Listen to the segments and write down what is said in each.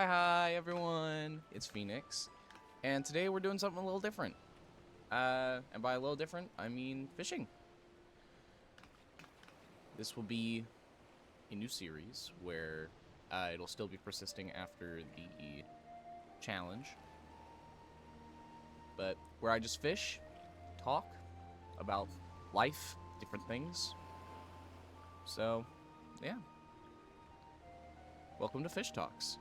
Hi everyone, it's Phoenix, and today we're doing something a little different. And by a little different, I mean fishing. This will be a new series where it'll still be persisting after the challenge, but where I just fish, talk about life, different things. So, yeah. Welcome to Fish Talks.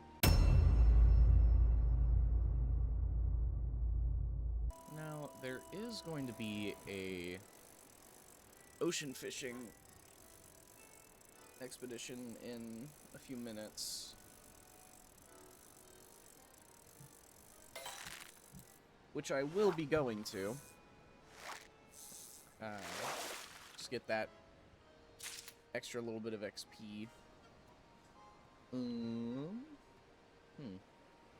Now, there is going to be a ocean fishing expedition in a few minutes, which I will be going to. Just get that extra little bit of XP.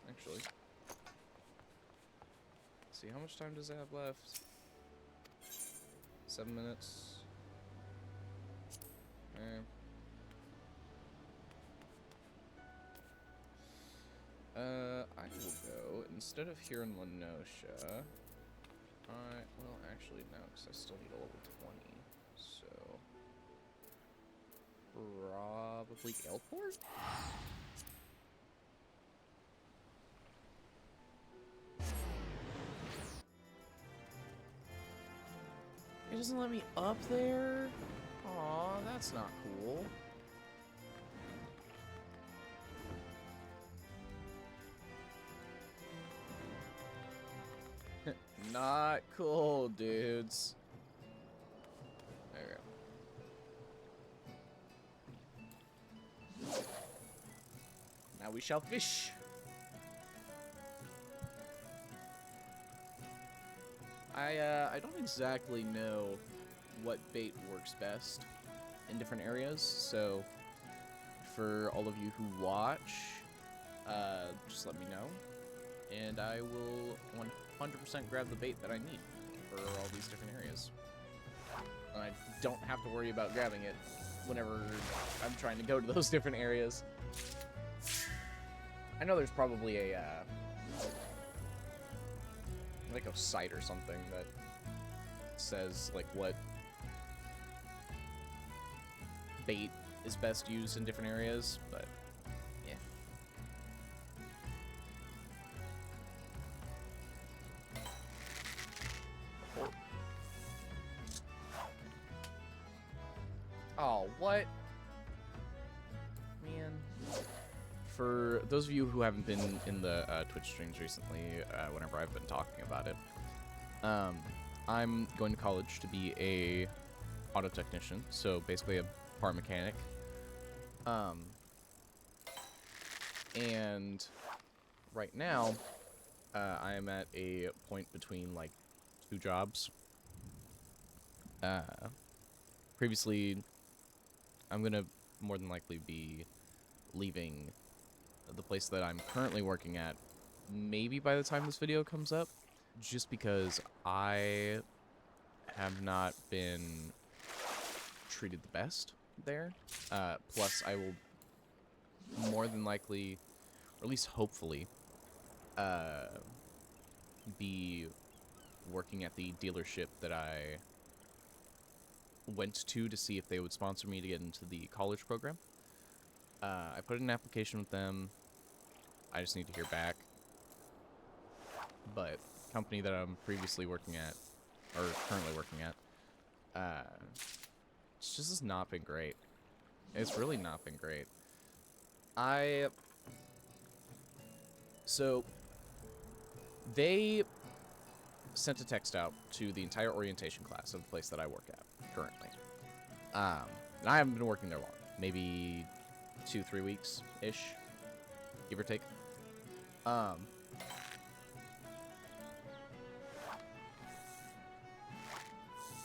Actually. Let's see, how much time does it have left? 7 minutes. I will go, instead of here in Lenosha, well, actually, no, because I still need a level 20, so, probably Airport? It doesn't let me up there? Aw, that's not cool. Not cool, dudes. There we go. Now we shall fish. I don't exactly know what bait works best in different areas, so for all of you who watch, just let me know, and I will 100% grab the bait that I need for all these different areas. And I don't have to worry about grabbing it whenever I'm trying to go to those different areas. I know there's probably a like a site or something that says like what bait is best used in different areas, but yeah. Oh, what? Man. For those of you who haven't been in the Twitch streams recently, whenever I've been talking about it, I'm going to college to be a auto technician, so basically a part mechanic. And right now, I am at a point between like 2 jobs. Previously, I'm gonna more than likely be leaving the place that I'm currently working at, maybe by the time this video comes up, just because I have not been treated the best there. Plus, I will more than likely, or at least hopefully, be working at the dealership that I went to see if they would sponsor me to get into the college program. I put in an application with them. I just need to hear back. But the company that I'm previously working at, or currently working at, it's just has not been great. It's really not been great. So, they sent a text out to the entire orientation class of the place that I work at currently. And I haven't been working there long. Maybe 2-3 weeks-ish, give or take.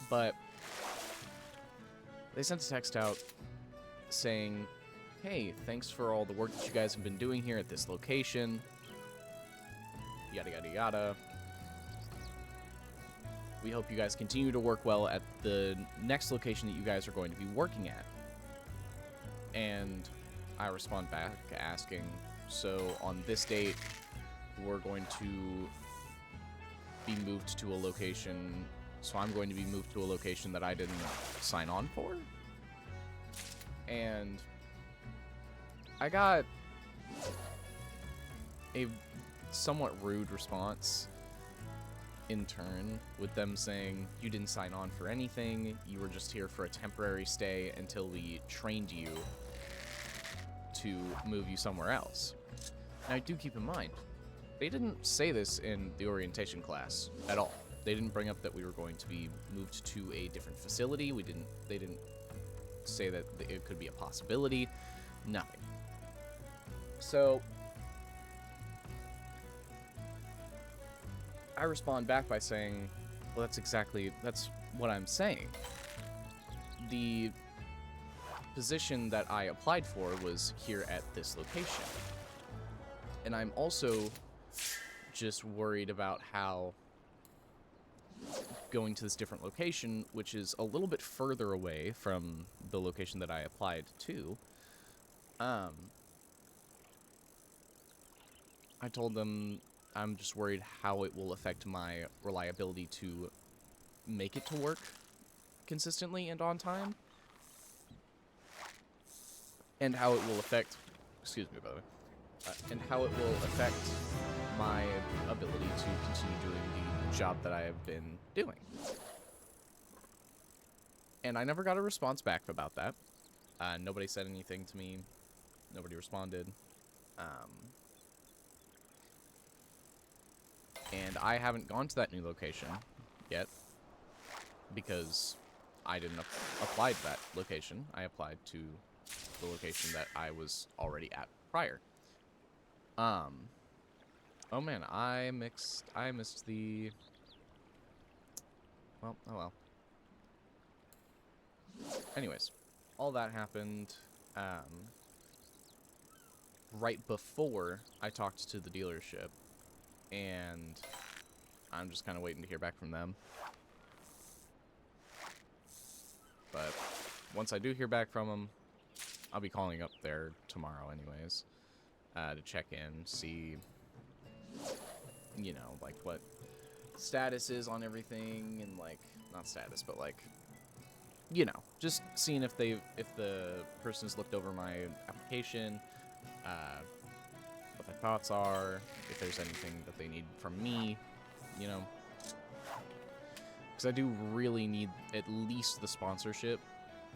But they sent a text out saying, hey, thanks for all the work that you guys have been doing here at this location. Yada, yada, yada. We hope you guys continue to work well at the next location that you guys are going to be working at. And I respond back asking, So on this date, we're going to be moved to a location. So I'm going to be moved to a location that I didn't sign on for. And I got a somewhat rude response in turn, with them saying, you didn't sign on for anything, you were just here for a temporary stay until we trained you to move you somewhere else. Now, do keep in mind, they didn't say this in the orientation class at all. They didn't bring up that we were going to be moved to a different facility. They didn't say that it could be a possibility. Nothing. So I respond back by saying, well, that's what I'm saying. The position that I applied for was here at this location. And I'm also just worried about how going to this different location, which is a little bit further away from the location that I applied to, I told them I'm just worried how it will affect my reliability to make it to work consistently and on time, and how it will affect, excuse me, by the way, and how it will affect my ability to continue doing the job that I have been doing. And I never got a response back about that. Nobody said anything to me. Nobody responded. And I haven't gone to that new location yet because I didn't apply to that location. I applied to the location that I was already at prior. Oh man, I missed the, well, oh well. Anyways, all that happened, right before I talked to the dealership, and I'm just kind of waiting to hear back from them. But once I do hear back from them, I'll be calling up there tomorrow anyways, to check in, see, you know, like, what status is on everything, and, like, not status, but, like, you know, just seeing if the person's looked over my application, what their thoughts are, if there's anything that they need from me, you know, because I do really need at least the sponsorship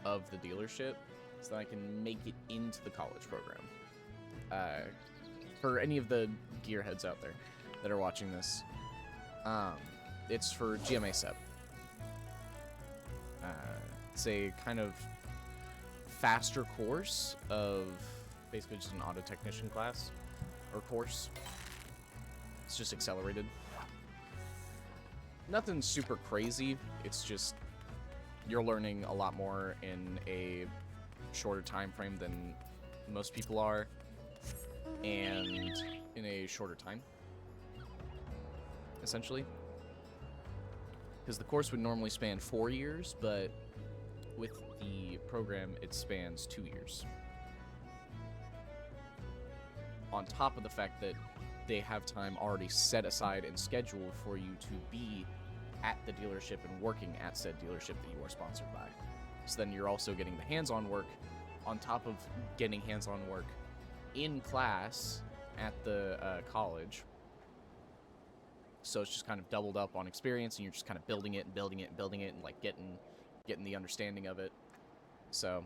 of the dealership so that I can make it into the college program. For any of the gearheads out there that are watching this, it's for GMA SEP. It's a kind of faster course of basically just an auto technician class or course. It's just accelerated. Nothing super crazy. It's just you're learning a lot more in a shorter time frame than most people are, and in a shorter time, essentially. Because the course would normally span 4 years, but with the program, it spans 2 years. On top of the fact that they have time already set aside and scheduled for you to be at the dealership and working at said dealership that you are sponsored by. So then you're also getting the hands-on work on top of getting hands-on work in class at the college. So it's just kind of doubled up on experience, and you're just kind of building it and building it and building it, and like getting the understanding of it. So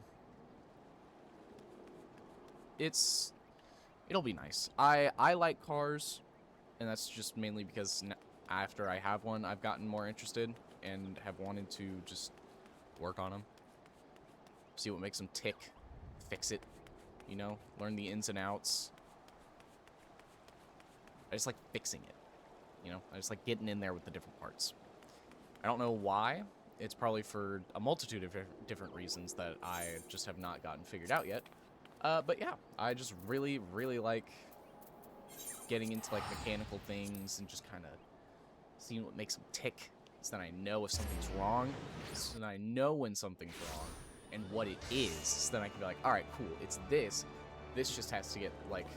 it'll be nice. I like cars, and that's just mainly because after I have one, I've gotten more interested and have wanted to just work on them, see what makes them tick, fix it, you know, learn the ins and outs. I just like fixing it, you know, I just like getting in there with the different parts. I don't know why. It's probably for a multitude of different reasons that I just have not gotten figured out yet. But yeah, I just really, really like getting into like mechanical things and just kind of seeing what makes them tick, so that I know if something's wrong, so that I know when something's wrong and what it is, so then I can be like, all right, cool, it's this. This just has to get like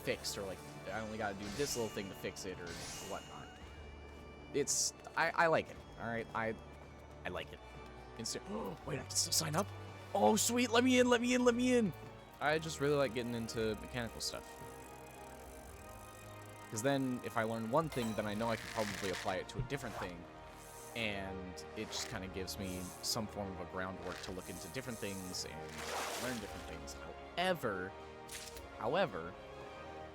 fixed, or like I only got to do this little thing to fix it or whatnot. It's I like it. All right, I like it. Oh, wait, I can still sign up. Oh, sweet, let me in, let me in, let me in. I just really like getting into mechanical stuff. Because then, if I learn one thing, then I know I can probably apply it to a different thing. And it just kind of gives me some form of a groundwork to look into different things and learn different things. However,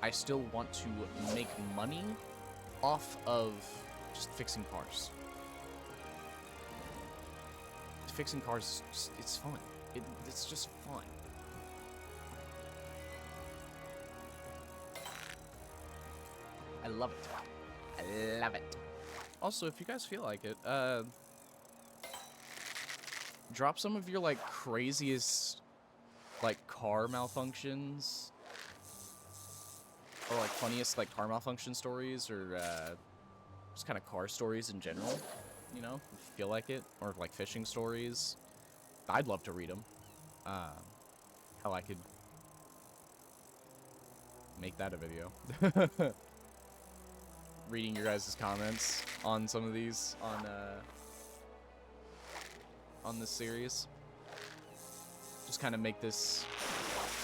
I still want to make money off of just fixing cars. Fixing cars, it's fun. It's just fun. I love it. I love it. Also, if you guys feel like it, drop some of your, like, craziest, like, car malfunctions. Or, like, funniest, like, car malfunction stories, or, just kind of car stories in general. You know, if you feel like it. Or, like, fishing stories. I'd love to read them. Hell, I could make that a video. Reading your guys' comments on some of these on this series. Just kind of make this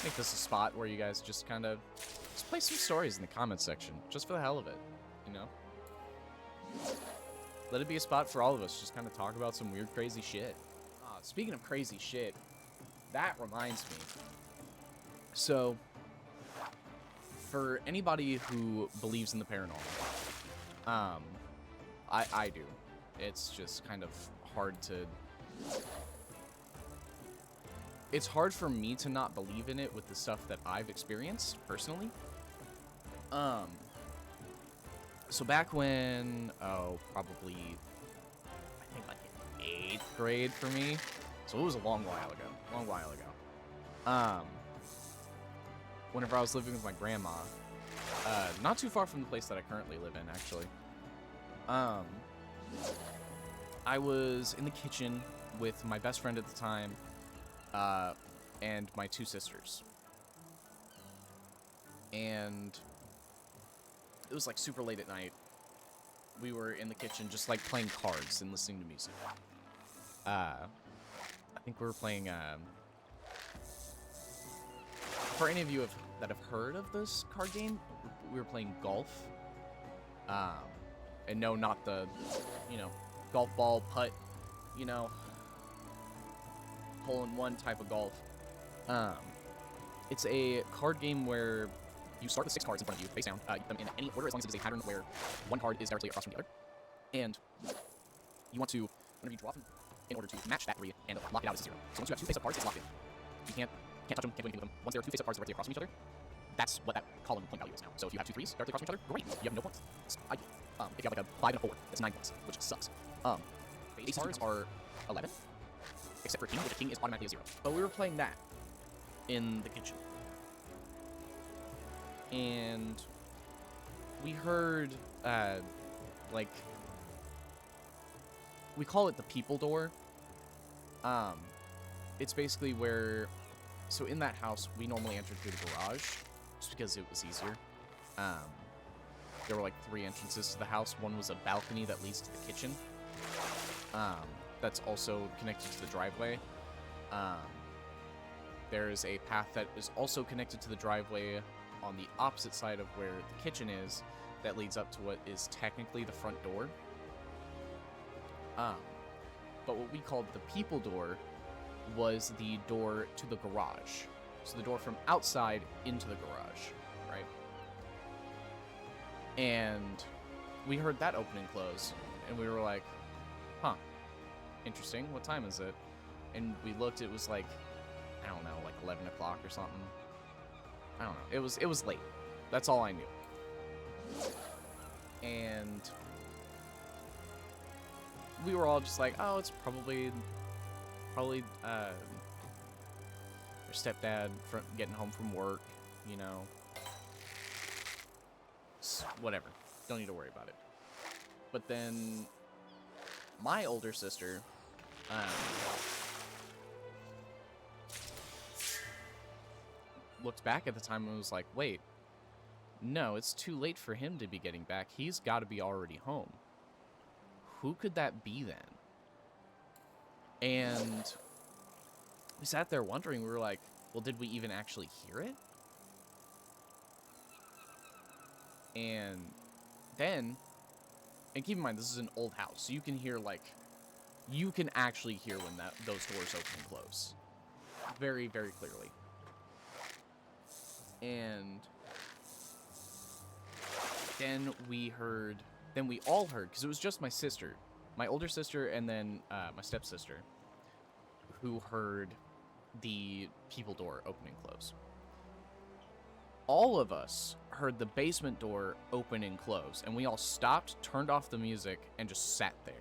a spot where you guys just kind of just play some stories in the comments section, just for the hell of it, you know. Let it be a spot for all of us. Just kind of talk about some weird, crazy shit. Speaking of crazy shit, that reminds me. So, for anybody who believes in the paranormal, I do. It's just kind of hard to... It's hard for me to not believe in it with the stuff that I've experienced, personally. So back when, probably, I think like 8th grade for me. So it was a long while ago. Whenever I was living with my grandma, not too far from the place that I currently live in, actually. I was in the kitchen with my best friend at the time, and my 2 sisters. And it was like super late at night. We were in the kitchen just like playing cards and listening to music. I think we were playing, for any of you that have heard of this card game, we were playing golf. And no, not the, golf ball, putt, hole-in-one type of golf. It's a card game where you start with 6 cards in front of you, face down. You put them in any order as long as it is a pattern where one card is directly across from the other. And you want to, whenever you draw them, in order to match that 3 and lock it out as a 0. So once you have 2 face-up cards, it's locked in. You can't touch them, can't do anything with them. Once there are 2 face-up cards directly across from each other, that's what that column point value is now. So if you have 2 3s directly across from each other, great. You have no points. It's ideal. If you have like a 5 and a 4, that's 9 points, which sucks. Ace cards are 11, except for king, which a king is automatically a 0. But we were playing that in the kitchen. And we heard, like, we call it the people door. It's basically where, so in that house, we normally entered through the garage, just because it was easier. There were like 3 entrances to the house. One was a balcony that leads to the kitchen. That's also connected to the driveway. There's a path that is also connected to the driveway on the opposite side of where the kitchen is, that leads up to what is technically the front door. But what we called the people door was the door to the garage. So the door from outside into the garage, right? And we heard that open and close, and we were like, huh, interesting, what time is it? And we looked, it was like, I don't know, like 11 o'clock or something. I don't know, it was late. That's all I knew. And we were all just like, oh, it's probably their stepdad getting home from work, whatever. Don't need to worry about it. But then my older sister, looked back at the time and was like, wait, no, it's too late for him to be getting back. He's got to be already home. Who could that be then? And we sat there wondering. We were like, well, did we even actually hear it? And then, and keep in mind, this is an old house, so you can hear, like, you can actually hear when those doors open and close. Very, very clearly. And then we all heard, because it was just my sister, my older sister, and then my stepsister, who heard the people door open and close. All of us heard the basement door open and close, and we all stopped, turned off the music, and just sat there.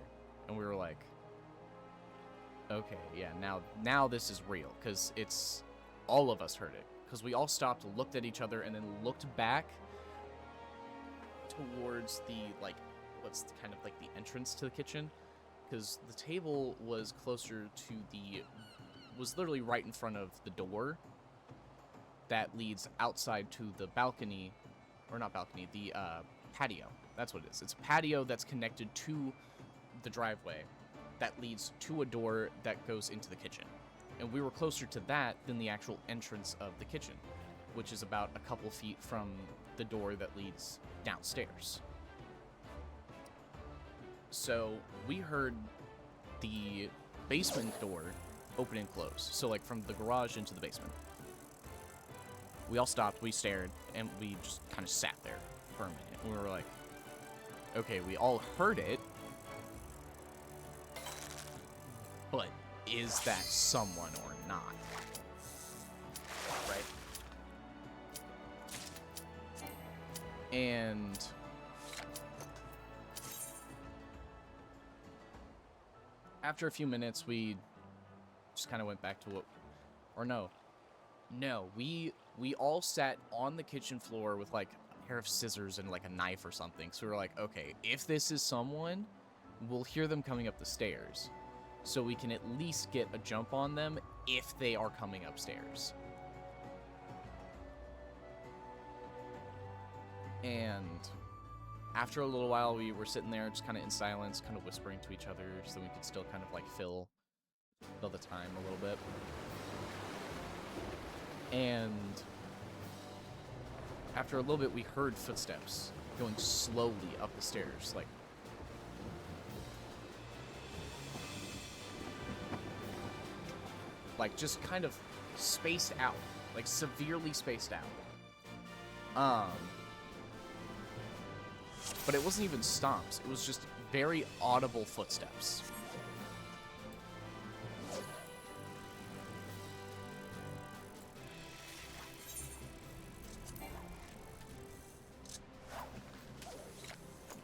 And we were like, okay, yeah, now this is real, because it's, all of us heard it. Because we all stopped, looked at each other, and then looked back towards the, like, what's kind of like the entrance to the kitchen. Because the table was closer to was literally right in front of the door that leads outside to the balcony, or not balcony, the patio. That's what it is. It's a patio that's connected to the driveway that leads to a door that goes into the kitchen. And we were closer to that than the actual entrance of the kitchen, which is about a couple feet from the door that leads downstairs. So we heard the basement door open and close. So like from the garage into the basement. We all stopped, we stared, and we just kind of sat there for a minute. We were like, okay, we all heard it, but is that someone or not? Right? And after a few minutes, we just kind of went back to what, or no, we all sat on the kitchen floor with like a pair of scissors and like a knife or something. So we were like, okay, if this is someone, we'll hear them coming up the stairs. So we can at least get a jump on them if they are coming upstairs. And after a little while, we were sitting there just kind of in silence, kind of whispering to each other so we could still kind of like fill the time a little bit. And after a little bit, we heard footsteps going slowly up the stairs, like just kind of spaced out, like severely spaced out. But it wasn't even stomps. It was just very audible footsteps.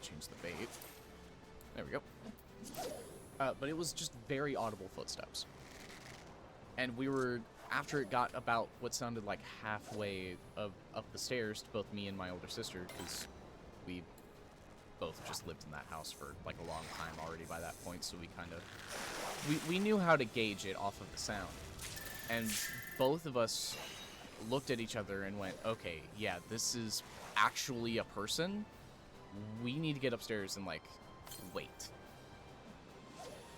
Change the bait. There we go. But it was just very audible footsteps. And we were, after it got about what sounded like halfway up the stairs to both me and my older sister, because we both just lived in that house for like a long time already by that point, so we kind of, we knew how to gauge it off of the sound. And both of us looked at each other and went, okay, yeah, this is actually a person. We need to get upstairs and like wait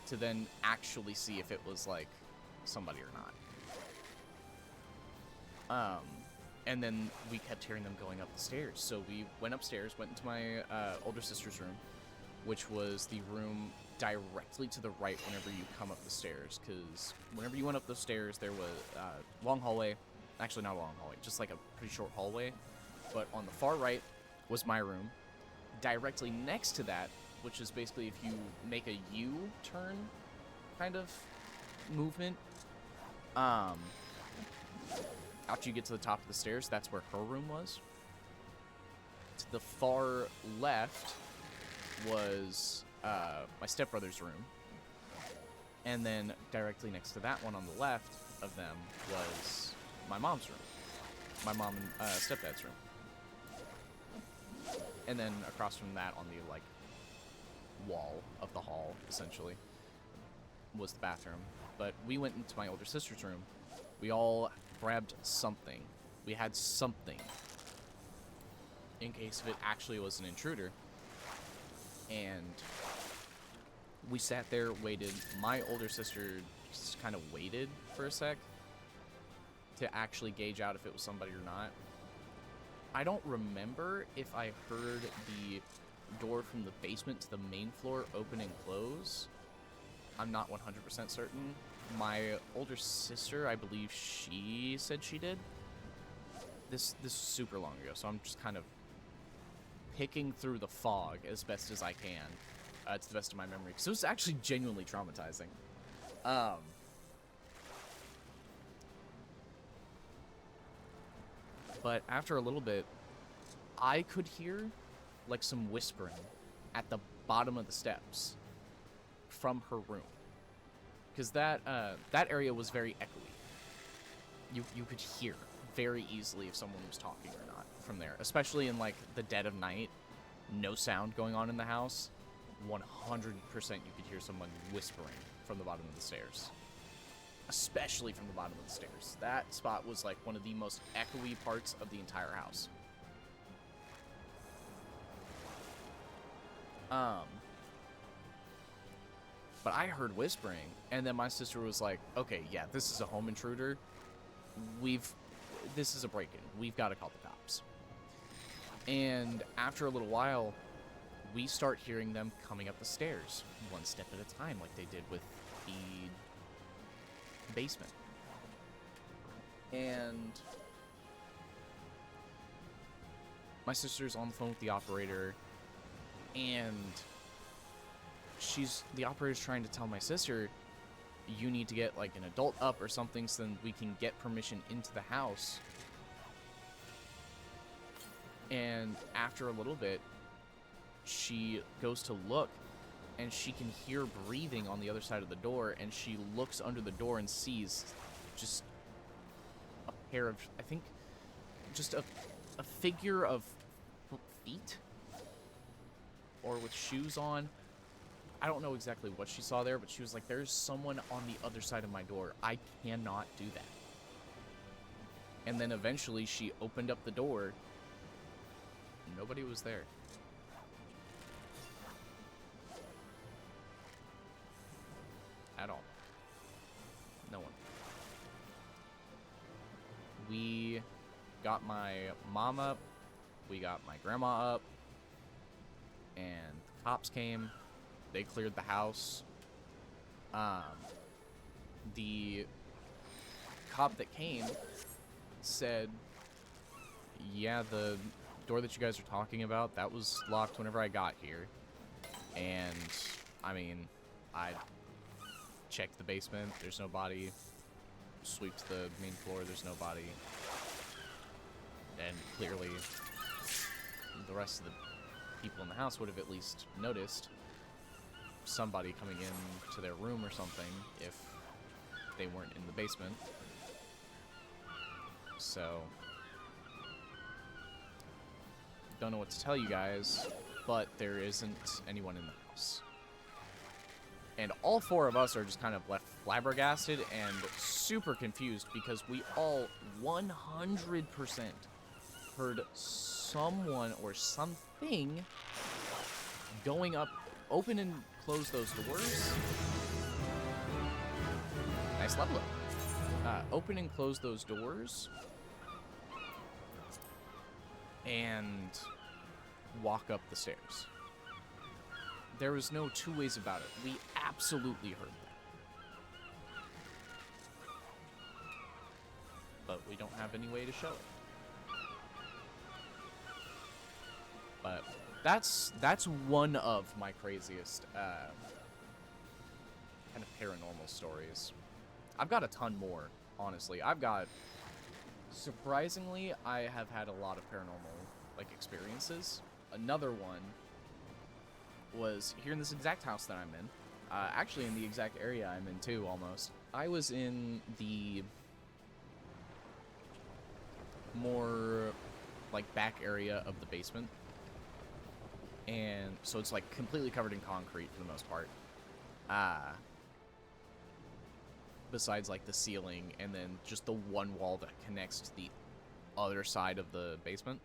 to then actually see if it was like somebody or not. And then we kept hearing them going up the stairs. So we went upstairs, went into my older sister's room, which was the room directly to the right whenever you come up the stairs. Because whenever you went up the stairs, there was a long hallway. Actually, not a long hallway, just like a pretty short hallway. But on the far right was my room. Directly next to that, which is basically if you make a U-turn kind of movement, after you get to the top of the stairs, that's where her room was. To the far left was my stepbrother's room. And then directly next to that one on the left of them was my mom's room. My mom and stepdad's room. And then across from that on the, like, wall of the hall, essentially, was the bathroom. But we went into my older sister's room. We all grabbed something. We had something. in case if it actually was an intruder. And we sat there, waited. My older sister just kind of waited for a sec to actually gauge out if it was somebody or not. I don't remember if I heard the door from the basement to the main floor open and close. I'm not 100% certain. My older sister, I believe she said she did. This is super long ago, so I'm just kind of picking through the fog as best as I can, to the best of my memory. So it was actually genuinely traumatizing. But after a little bit, I could hear like some whispering at the bottom of the steps from her room, because that area was very echoey. You could hear very easily if someone was talking or not from there, especially in like the dead of night, no sound going on in the house. 100% you could hear someone whispering from the bottom of the stairs, especially from the bottom of the stairs. That spot was like one of the most echoey parts of the entire house. But I heard whispering, and then my sister was like, okay, yeah, this is a home intruder. This is a break-in. We've got to call the cops. And after a little while, we start hearing them coming up the stairs, one step at a time, like they did with the basement. And my sister's on the phone with the operator, and the operator's trying to tell my sister, you need to get like an adult up or something so then we can get permission into the house. And after a little bit, she goes to look, and she can hear breathing on the other side of the door, and she looks under the door and sees just a pair of, I think, just a figure of feet, or with shoes on. I don't know exactly what she saw there, but she was like, there's someone on the other side of my door. I cannot do that. And then eventually she opened up the door. Nobody was there. At all. No one. We got my mom up. We got my grandma up. And the cops came. They cleared the house. The cop that came said, yeah, the door that you guys are talking about, that was locked whenever I got here. And, I mean, I checked the basement. There's no body. Sweep to the main floor. There's no body. And clearly, the rest of the people in the house would have at least noticed somebody coming in to their room or something if they weren't in the basement. So, don't know what to tell you guys, but there isn't anyone in the house. And all four of us are just kind of left flabbergasted and super confused because we all 100% heard someone or something going up, open and close those doors. Nice level up. Open and close those doors. And walk up the stairs. There was no two ways about it. We absolutely heard that. But we don't have any way to show it. But that's one of my craziest kind of paranormal stories. I've got a ton more, honestly. Surprisingly, I have had a lot of paranormal experiences. Another one was here in this exact house that I'm in. Actually in the exact area I'm in too, almost. I was in the more back area of the basement. And so it's completely covered in concrete for the most part. Besides the ceiling and then just the one wall that connects to the other side of the basement.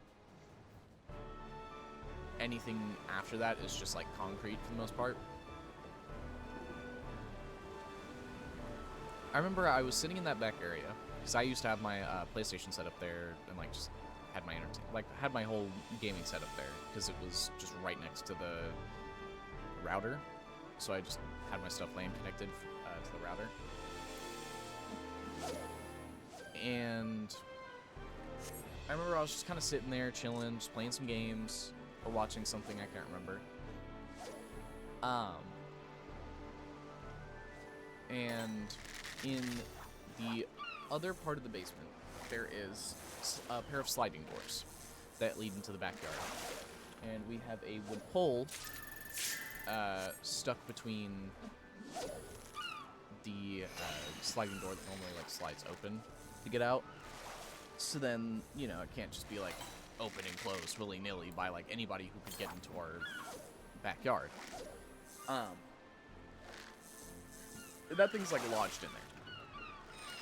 anything after that is just like concrete for the most part. I remember I was sitting in that back area because I used to have my PlayStation set up there and like just had my had my whole gaming set up there because it was just right next to the router. So I just had my stuff LAN connected to the router. And I remember I was just kind of sitting there chilling, just playing some games or watching something, I can't remember. And in the other part of the basement, there is a pair of sliding doors that lead into the backyard. And we have a wood pole stuck between the sliding door that normally like slides open to get out. So then, you know, it can't just be like open and closed willy-nilly by like anybody who could get into our backyard. That thing's like lodged in there.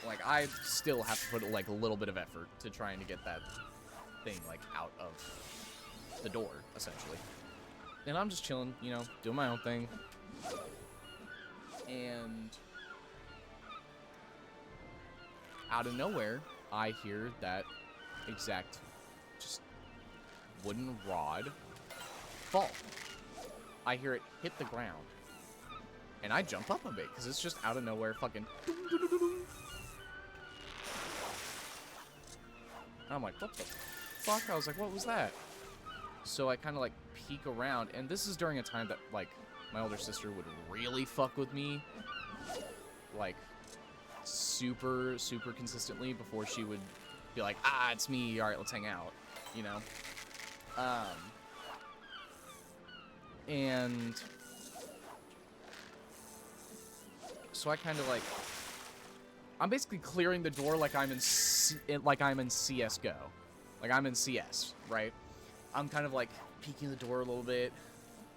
Like I still have to put like a little bit of effort to trying to get that thing like out of the door, essentially. And I'm just chilling, you know, doing my own thing. And out of nowhere, I hear that exact just wooden rod fall. I hear it hit the ground. And I jump up a bit, because it's just out of nowhere fucking... And I'm like, what the fuck? I was like, what was that? So I kind of like peek around, and this is during a time that like my older sister would really fuck with me. Like, super consistently before she would be like, ah, it's me, alright, let's hang out, you know? And so I kind of like, I'm basically clearing the door like I'm in CS:GO, like I'm in CS, right? I'm kind of like peeking the door a little bit,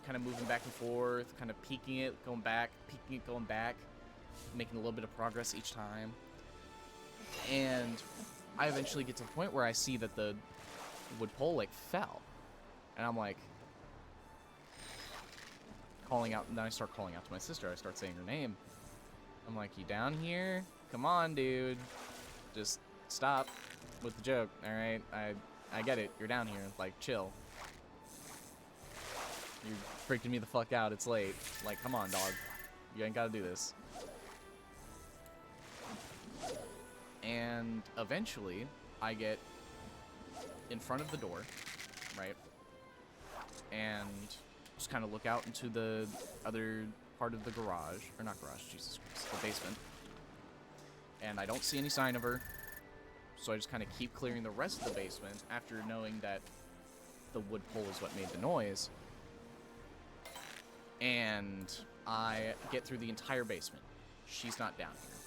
kind of moving back and forth, kind of peeking it, going back, peeking it, going back, making a little bit of progress each time. And I eventually get to the point where I see that the wood pole like fell, and I'm like calling out, and then I start calling out to my sister. I start saying her name. I'm like, you down here? Come on, dude. Just stop with the joke, alright? I get it. You're down here. Like, chill. You're freaking me the fuck out. It's late. Like, come on, dog. You ain't gotta do this. And eventually, I get in front of the door, right? And just kind of look out into the other part of the garage, or not garage, Jesus Christ, the basement. And I don't see any sign of her, so I just kind of keep clearing the rest of the basement after knowing that the wood pole is what made the noise. And I get through the entire basement. She's not down here.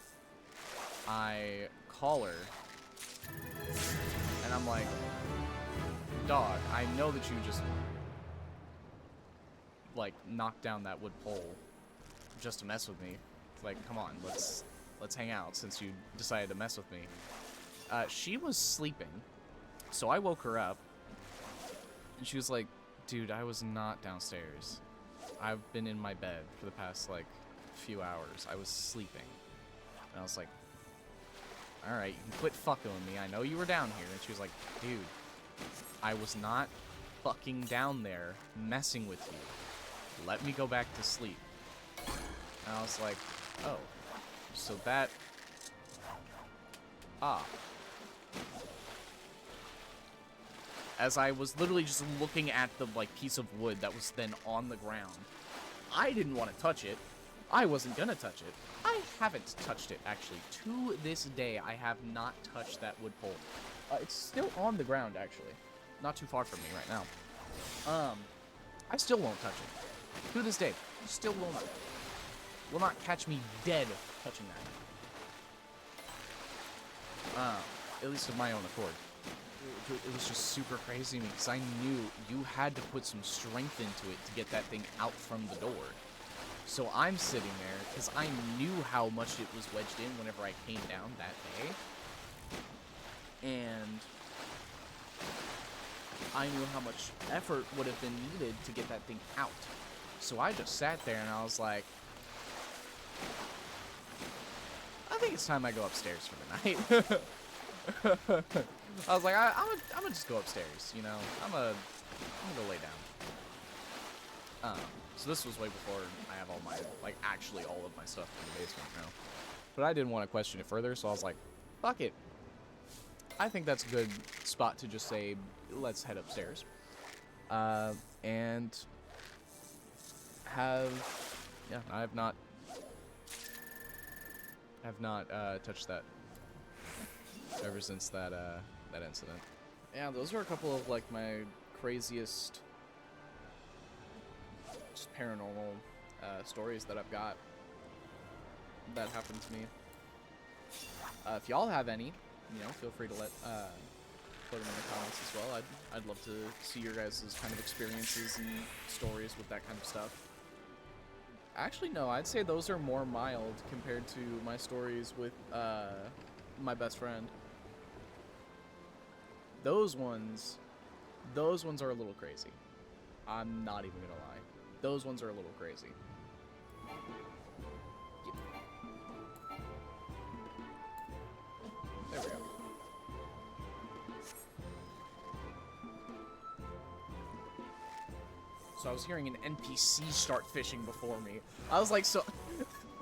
I call her, and I'm like, dog, I know that you just like knocked down that wood pole just to mess with me. Like, come on, let's hang out since you decided to mess with me. She was sleeping, so I woke her up, and she was like, dude, I was not downstairs. I've been in my bed for the past like few hours. I was sleeping. And I was like, alright, you can quit fucking with me. I know you were down here. And she was like, dude, I was not fucking down there messing with you. Let me go back to sleep. And I was like, oh, so that... Ah. As I was literally just looking at the, like, piece of wood that was then on the ground. I didn't want to touch it. I wasn't gonna touch it. I haven't touched it, actually. To this day, I have not touched that wood pole. It's still on the ground, actually. Not too far from me right now. I still won't touch it. To this day, still will not. Will not catch me dead touching that. At least of my own accord. It was just super crazy to me, because I knew you had to put some strength into it to get that thing out from the door. So I'm sitting there, because I knew how much it was wedged in whenever I came down that day. And I knew how much effort would have been needed to get that thing out. So I just sat there and I was like, I think it's time I go upstairs for the night. I was like, I'm gonna just go upstairs, you know? I'm gonna go lay down. So this was way before I have all my, like, actually all of my stuff in the basement now. But I didn't want to question it further, so I was like, fuck it. I think that's a good spot to just say, let's head upstairs. And yeah, I have not touched that ever since that incident. Yeah, those are a couple of, like, my craziest just paranormal stories that I've got that happened to me. If y'all have any, you know, feel free to put them in the comments as well. I'd love to see your guys' kind of experiences and stories with that kind of stuff. Actually, no, I'd say those are more mild compared to my stories with my best friend. Those ones are a little crazy. I'm not even gonna lie. Those ones are a little crazy. There we go. So I was hearing an NPC start fishing before me. I was like, so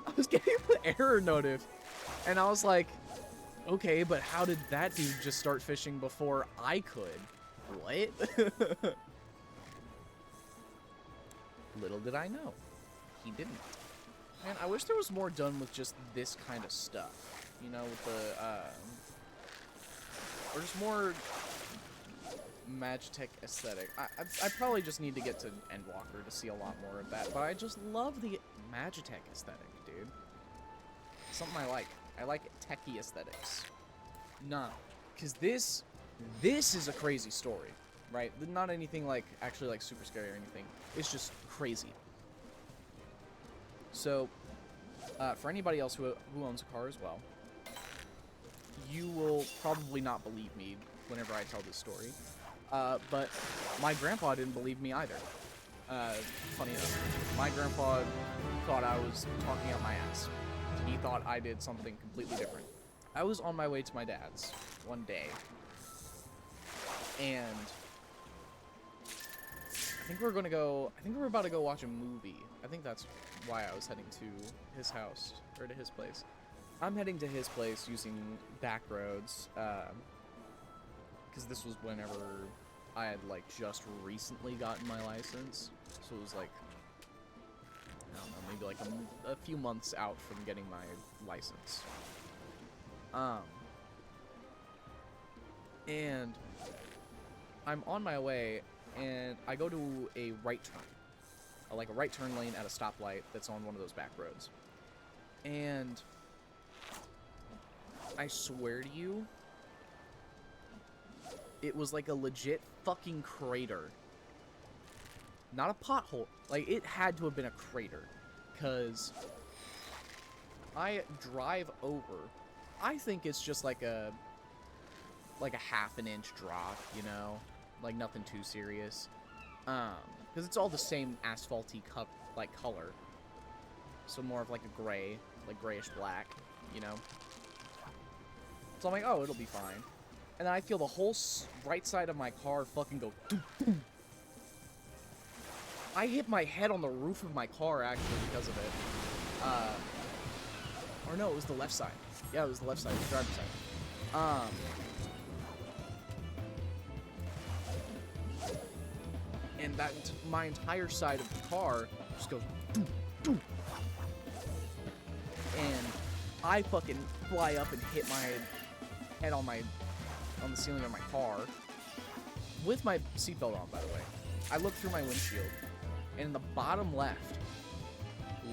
I was getting the error notif, and I was like, okay, but how did that dude just start fishing before I could? What? Little did I know. He didn't. Man, I wish there was more done with just this kind of stuff. You know, with the, or just more Magitech aesthetic. I probably just need to get to Endwalker to see a lot more of that, but I just love the Magitech aesthetic, dude. Something I like. I like techie aesthetics. Nah, because this is a crazy story, right? Not anything like, actually like super scary or anything. It's just crazy. So, for anybody else who owns a car as well, you will probably not believe me whenever I tell this story. But my grandpa didn't believe me either. Funny enough, my grandpa thought I was talking out my ass. He thought I did something completely different. I was on my way to my dad's one day, and I think we were about to go watch a movie. I think that's why I was heading to his house, or to his place. I'm heading to his place using back roads, because this was whenever I had, like, just recently gotten my license. So it was, like, I don't know, maybe, like, a few months out from getting my license. And I'm on my way, and I go to a right turn. Like a right turn lane at a stoplight that's on one of those back roads. And I swear to you, it was like a legit fucking crater. Not a pothole. Like, it had to have been a crater. Because I drive over. I think it's just like a half an inch drop, you know? Like, nothing too serious. Because it's all the same asphalty color. So more of like a gray, like grayish black, you know? So I'm like, oh, it'll be fine. And then I feel the whole right side of my car fucking go doom, boom. I hit my head on the roof of my car, actually, because of it. Or no, it was the left side. Yeah, it was the left side, the driver's side. And that my entire side of the car just goes doom, doom. And I fucking fly up and hit my head on the ceiling of my car with my seatbelt on, by the way. I look through my windshield, and in the bottom left,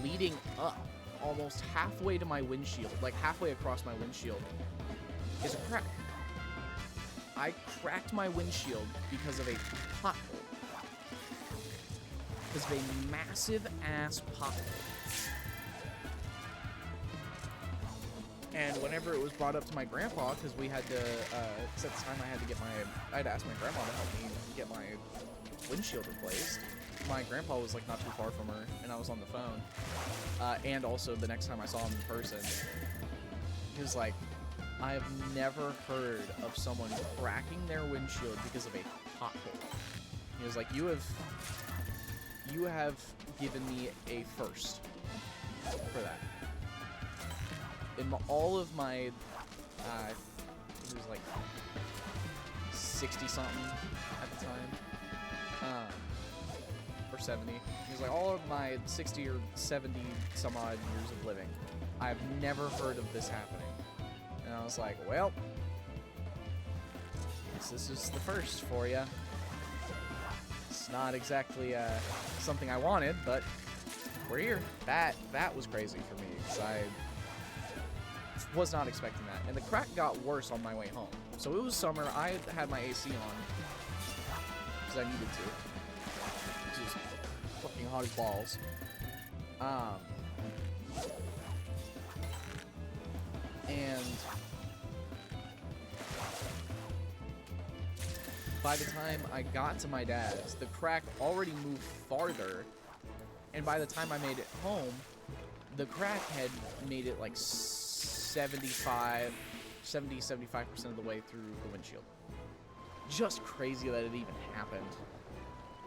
leading up almost halfway to my windshield, like halfway across my windshield, is a crack. I cracked my windshield because of a pothole. Because of a massive ass pothole. And whenever it was brought up to my grandpa, because we had to, cause at the time I had to ask my grandma to help me get my windshield replaced. My grandpa was like not too far from her, and I was on the phone. And also the next time I saw him in person, he was like, I have never heard of someone cracking their windshield because of a pothole. He was like, you have given me a first for that. In all of my, it was like 60 something at the time, or 70. He was like, all of my 60 or 70 some odd years of living, I've never heard of this happening. And I was like, well, this is the first for you. It's not exactly something I wanted, but we're here. That was crazy for me, because I was not expecting that. And the crack got worse on my way home. So it was summer. I had my AC on because I needed to. Just fucking hot as balls. And by the time I got to my dad's, the crack already moved farther. And by the time I made it home, the crack had made it like 75% of the way through the windshield. Just crazy that it even happened.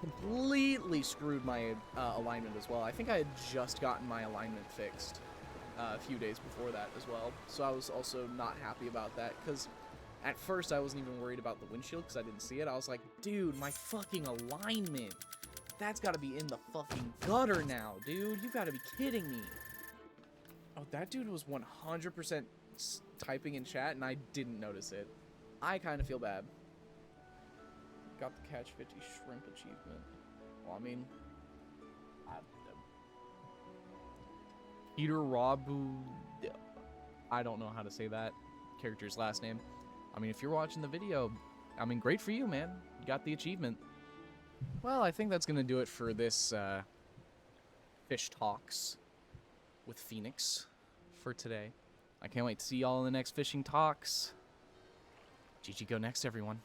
Completely screwed my alignment as well. I think I had just gotten my alignment fixed a few days before that as well. So I was also not happy about that, because at first I wasn't even worried about the windshield because I didn't see it. I was like, dude, my fucking alignment. That's got to be in the fucking gutter now, dude. You got to be kidding me. Oh, that dude was 100% typing in chat, and I didn't notice it. I kind of feel bad. Got the catch 50 shrimp achievement. Well, I mean, Peter Rabu. I don't know how to say that character's last name. I mean, if you're watching the video, I mean, great for you, man. You got the achievement. Well, I think that's gonna do it for this Fish Talks with Phoenix for today. I can't wait to see y'all in the next fishing talks. GG go next, everyone.